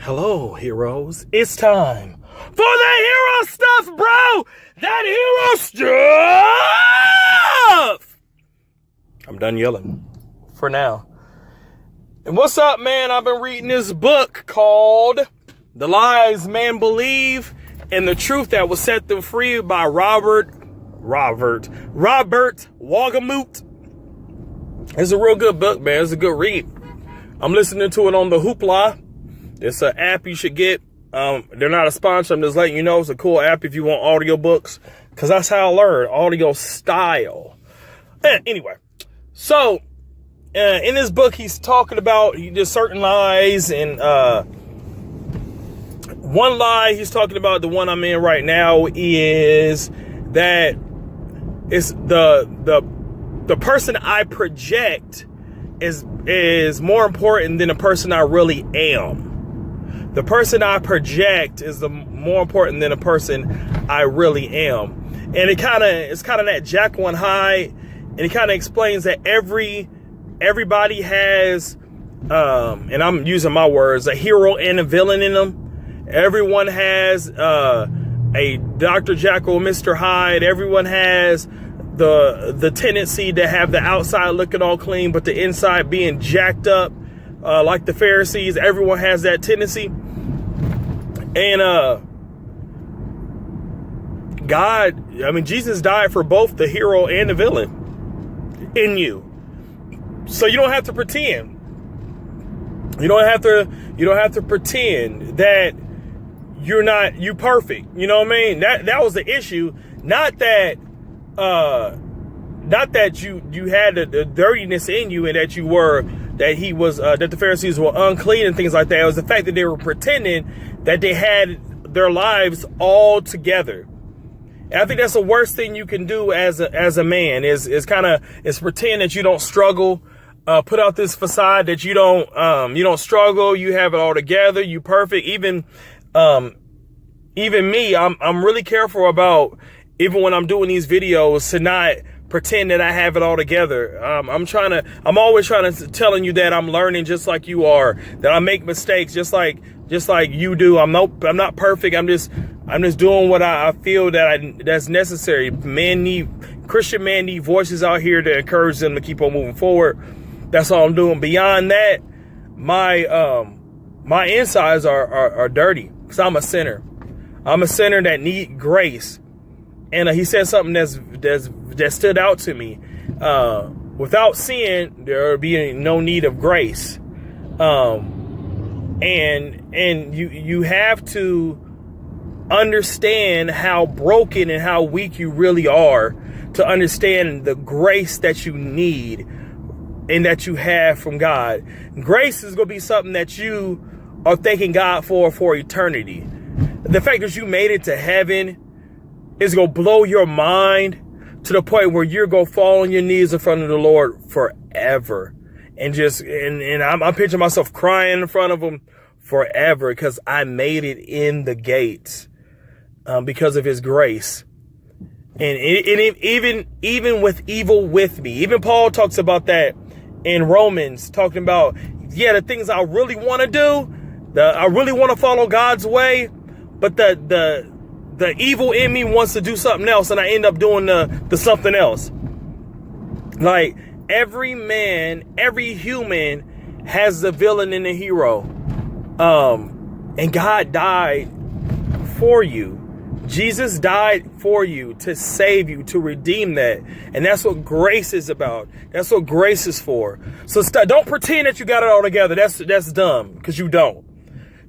Hello, heroes. It's time for the hero stuff, bro! That hero stuff! I'm done yelling for now. And what's up, man? I've been reading this book called The Lies Men Believe and the Truth That Will Set Them Free by Robert Wohlgemuth. It's a real good book, man. It's a good read. I'm listening to it on the Hoopla. It's an app you should get. They're not a sponsor. I'm just letting you know it's a cool app if you want audiobooks, because that's how I learn audio style. Anyway, so in this book, he's talking about just certain lies, and one lie he's talking about, the one I'm in right now, is that it's the person I project is more important than the person I really am. The person I project is more important than the person I really am. And it's kind of that Jekyll and Hyde, and it kind of explains that everybody has, and I'm using my words, a hero and a villain in them. Everyone has a Dr. Jekyll, Mr. Hyde. Everyone has the tendency to have the outside looking all clean, but the inside being jacked up, like the Pharisees. Everyone has that tendency. And Jesus died for both the hero and the villain in you. So you don't have to pretend. You don't have to pretend that you perfect. You know what I mean? That was the issue. Not that you had the dirtiness in you, and that the Pharisees were unclean and things like that. It was the fact that they were pretending that they had their lives all together. And I think that's the worst thing you can do as a man is pretend that you don't struggle, put out this facade that you don't struggle, you have it all together, you perfect. Even me, I'm really careful about, even when I'm doing these videos, to not pretend that I have it all together. I'm always trying to telling you that I'm learning just like you are, that I make mistakes just like you do. I'm not perfect. I'm just doing what I feel that's necessary. Christian men need voices out here to encourage them to keep on moving forward. That's all I'm doing. Beyond that, my insides are dirty, because I'm a sinner. I'm a sinner that need grace. And he said something that stood out to me. Without sin, there will be no need of grace. And you have to understand how broken and how weak you really are to understand the grace that you need and that you have from God. Grace is going to be something that you are thanking God for eternity. The fact that you made it to heaven is going to blow your mind to the point where you're going to fall on your knees in front of the Lord forever. And I'm picturing myself crying in front of him forever, because I made it in the gates because of his grace. And even with evil with me, even Paul talks about that in Romans, talking about, the things I really want to do, I really want to follow God's way, but the evil in me wants to do something else, and I end up doing the something else. Like, every man, every human has the villain and the hero. And God died for you. Jesus died for you, to save you, to redeem that. And that's what grace is about. That's what grace is for. So don't pretend that you got it all together. That's dumb, because you don't.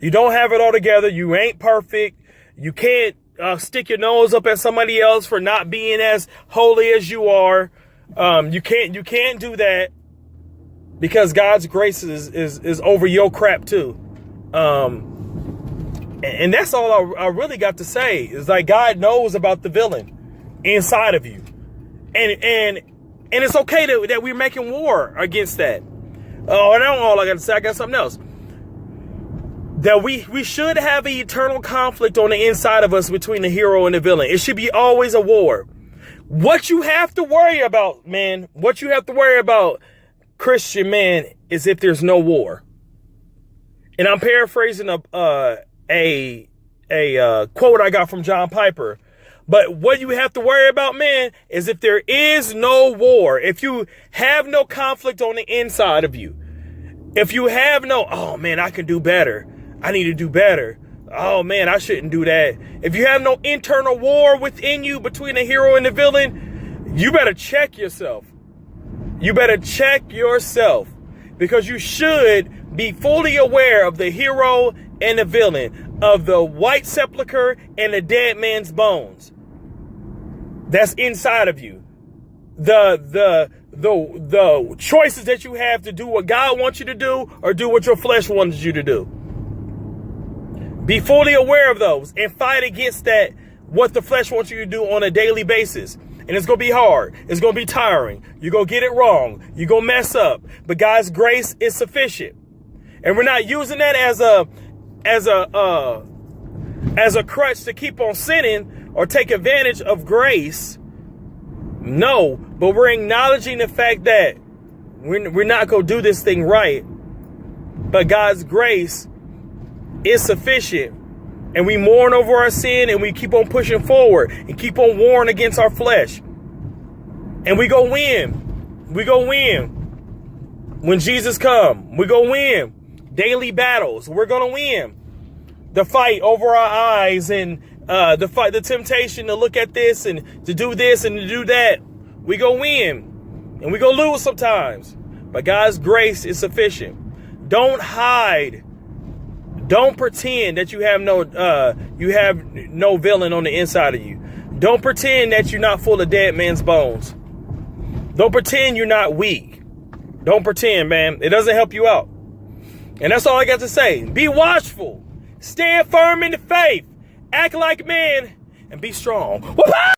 You don't have it all together. You ain't perfect. You can't stick your nose up at somebody else for not being as holy as you are. You can't do that, because God's grace is over your crap too. And that's all I really got to say, is like, God knows about the villain inside of you, and it's okay that we're making war against that. Oh, that's all I got to say. I got something else. That we should have an eternal conflict on the inside of us between the hero and the villain. It should be always a war. What you have to worry about, man, Christian man, is if there's no war. And I'm paraphrasing a quote I got from John Piper. But what you have to worry about, man, is if there is no war, if you have no conflict on the inside of you, if you have no, oh man, I can do better. I need to do better. Oh man, I shouldn't do that. If you have no internal war within you between the hero and the villain, you better check yourself. You better check yourself, because you should be fully aware of the hero and the villain, of the white sepulcher and the dead man's bones that's inside of you. The choices that you have to do what God wants you to do or do what your flesh wants you to do. Be fully aware of those and fight against that, what the flesh wants you to do on a daily basis. And it's going to be hard. It's going to be tiring. You're going to get it wrong. You're going to mess up. But God's grace is sufficient. And we're not using that as a crutch to keep on sinning or take advantage of grace. No, but we're acknowledging the fact that we're not going to do this thing right. But God's grace is sufficient. And we mourn over our sin, and we keep on pushing forward and keep on warring against our flesh. And we go win. We go win. When Jesus comes, we go win. Daily battles, we're going to win. The fight over our eyes and the temptation to look at this and to do this and to do that, we go win. And we go lose sometimes. But God's grace is sufficient. Don't hide. Don't pretend that you have no villain on the inside of you. Don't pretend that you're not full of dead man's bones. Don't pretend you're not weak. Don't pretend, man. It doesn't help you out. And that's all I got to say. Be watchful. Stand firm in the faith. Act like men and be strong. Whoop-ah!